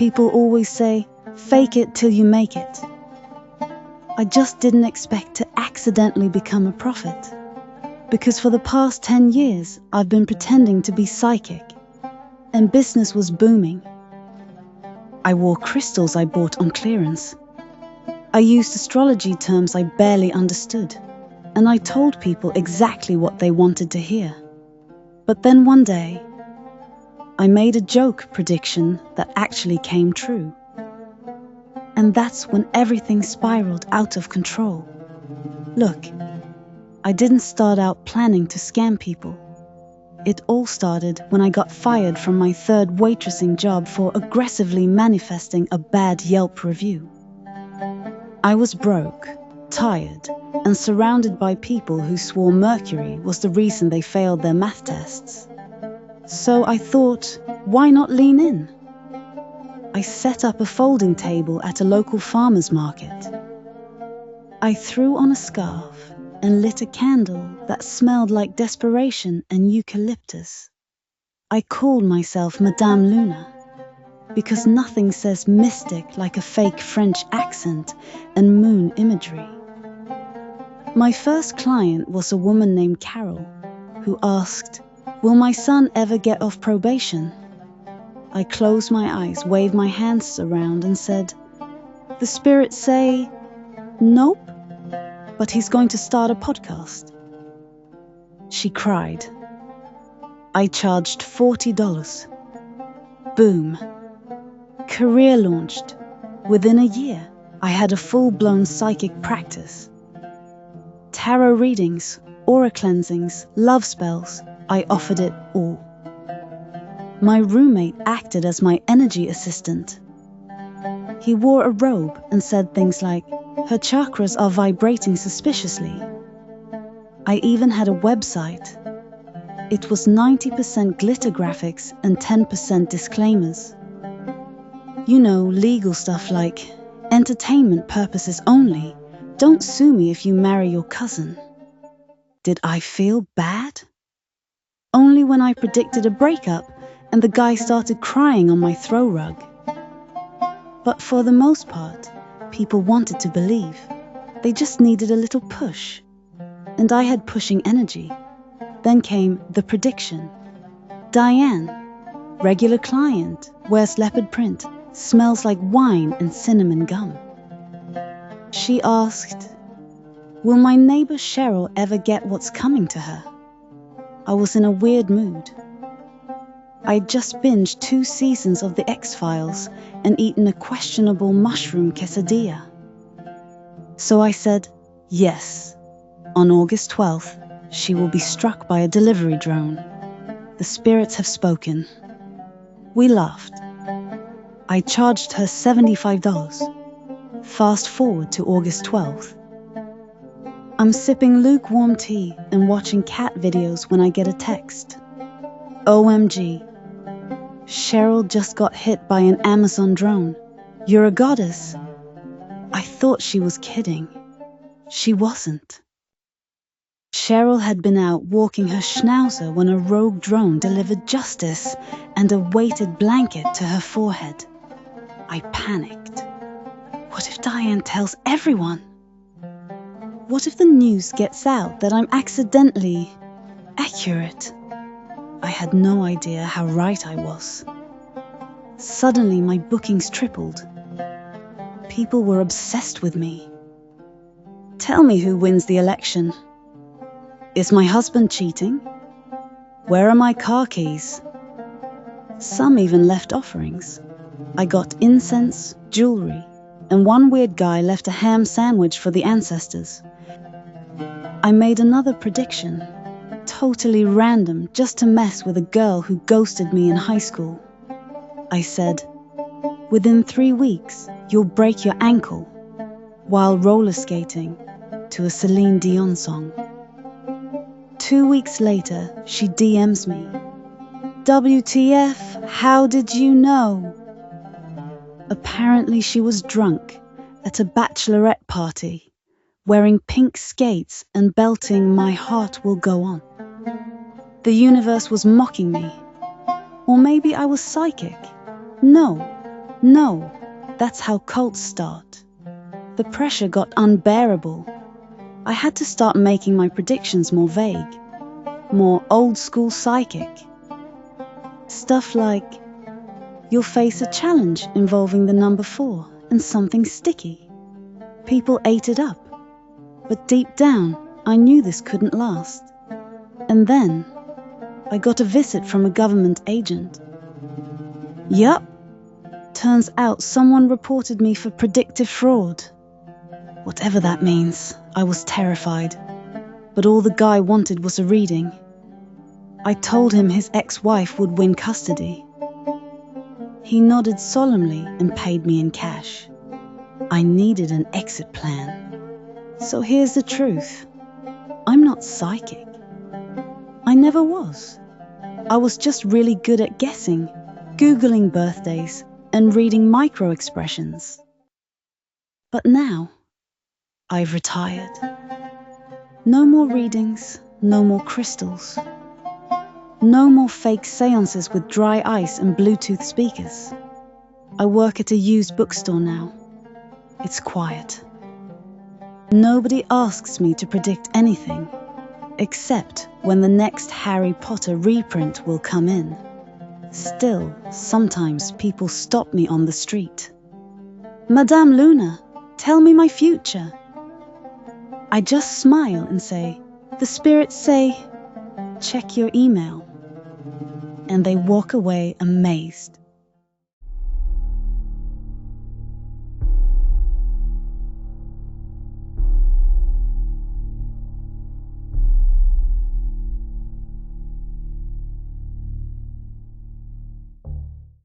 People always say, fake it till you make it. I just didn't expect to accidentally become a prophet, because for the past 10 years I've been pretending to be psychic, and business was booming. I wore crystals I bought on clearance. I used astrology terms I barely understood, and I told people exactly what they wanted to hear. But then one day, I made a joke prediction that actually came true. And that's when everything spiraled out of control. Look, I didn't start out planning to scam people. It all started when I got fired from my third waitressing job for aggressively manifesting a bad Yelp review. I was broke, tired, and surrounded by people who swore Mercury was the reason they failed their math tests. So I thought, why not lean in? I set up a folding table at a local farmer's market. I threw on a scarf and lit a candle that smelled like desperation and eucalyptus. I called myself Madame Luna, because nothing says mystic like a fake French accent and moon imagery. My first client was a woman named Carol, who asked, "Will my son ever get off probation?" I closed my eyes, waved my hands around and said, "The spirits say, nope, but he's going to start a podcast." She cried. I charged $40. Boom. Career launched. Within a year, I had a full-blown psychic practice. Tarot readings, aura cleansings, love spells, I offered it all. My roommate acted as my energy assistant. He wore a robe and said things like, "Her chakras are vibrating suspiciously." I even had a website. It was 90% glitter graphics and 10% disclaimers. You know, legal stuff like, entertainment purposes only. Don't sue me if you marry your cousin. Did I feel bad? Only when I predicted a breakup and the guy started crying on my throw rug. But for the most part, people wanted to believe. They just needed a little push. And I had pushing energy. Then came the prediction. Diane, regular client, wears leopard print, smells like wine and cinnamon gum. She asked, "Will my neighbor Cheryl ever get what's coming to her?" I was in a weird mood. I'd just binged 2 seasons of The X-Files and eaten a questionable mushroom quesadilla. So I said, yes, on August 12th, she will be struck by a delivery drone. The spirits have spoken. We laughed. I charged her $75. Fast forward to August 12th. I'm sipping lukewarm tea and watching cat videos when I get a text. OMG. Cheryl just got hit by an Amazon drone. You're a goddess. I thought she was kidding. She wasn't. Cheryl had been out walking her schnauzer when a rogue drone delivered justice and a weighted blanket to her forehead. I panicked. What if Diane tells everyone? What if the news gets out that I'm accidentally accurate? I had no idea how right I was. Suddenly, my bookings tripled. People were obsessed with me. Tell me who wins the election. Is my husband cheating? Where are my car keys? Some even left offerings. I got incense, jewelry, and one weird guy left a ham sandwich for the ancestors. I made another prediction. Totally random, just to mess with a girl who ghosted me in high school. I said, "Within 3 weeks, you'll break your ankle," while roller skating to a Celine Dion song. 2 weeks later, she DMs me. "WTF, how did you know?" Apparently she was drunk at a bachelorette party, wearing pink skates and belting "My Heart Will Go On." The universe was mocking me. Or maybe I was psychic. No, No, that's how cults start. The pressure got unbearable. I had to start making my predictions more vague, more old-school psychic. Stuff like, you'll face a challenge involving the number 4 and something sticky. People ate it up, but deep down, I knew this couldn't last. And then, I got a visit from a government agent. Yup, turns out someone reported me for predictive fraud. Whatever that means, I was terrified. But all the guy wanted was a reading. I told him his ex-wife would win custody. He nodded solemnly and paid me in cash. I needed an exit plan. So here's the truth. I'm not psychic. I never was. I was just really good at guessing, Googling birthdays, and reading micro-expressions. But now, I've retired. No more readings, no more crystals. No more fake seances with dry ice and Bluetooth speakers. I work at a used bookstore now. It's quiet. Nobody asks me to predict anything, except when the next Harry Potter reprint will come in. Still, sometimes people stop me on the street. Madame Luna, tell me my future. I just smile and say, the spirits say, check your email. And they walk away amazed.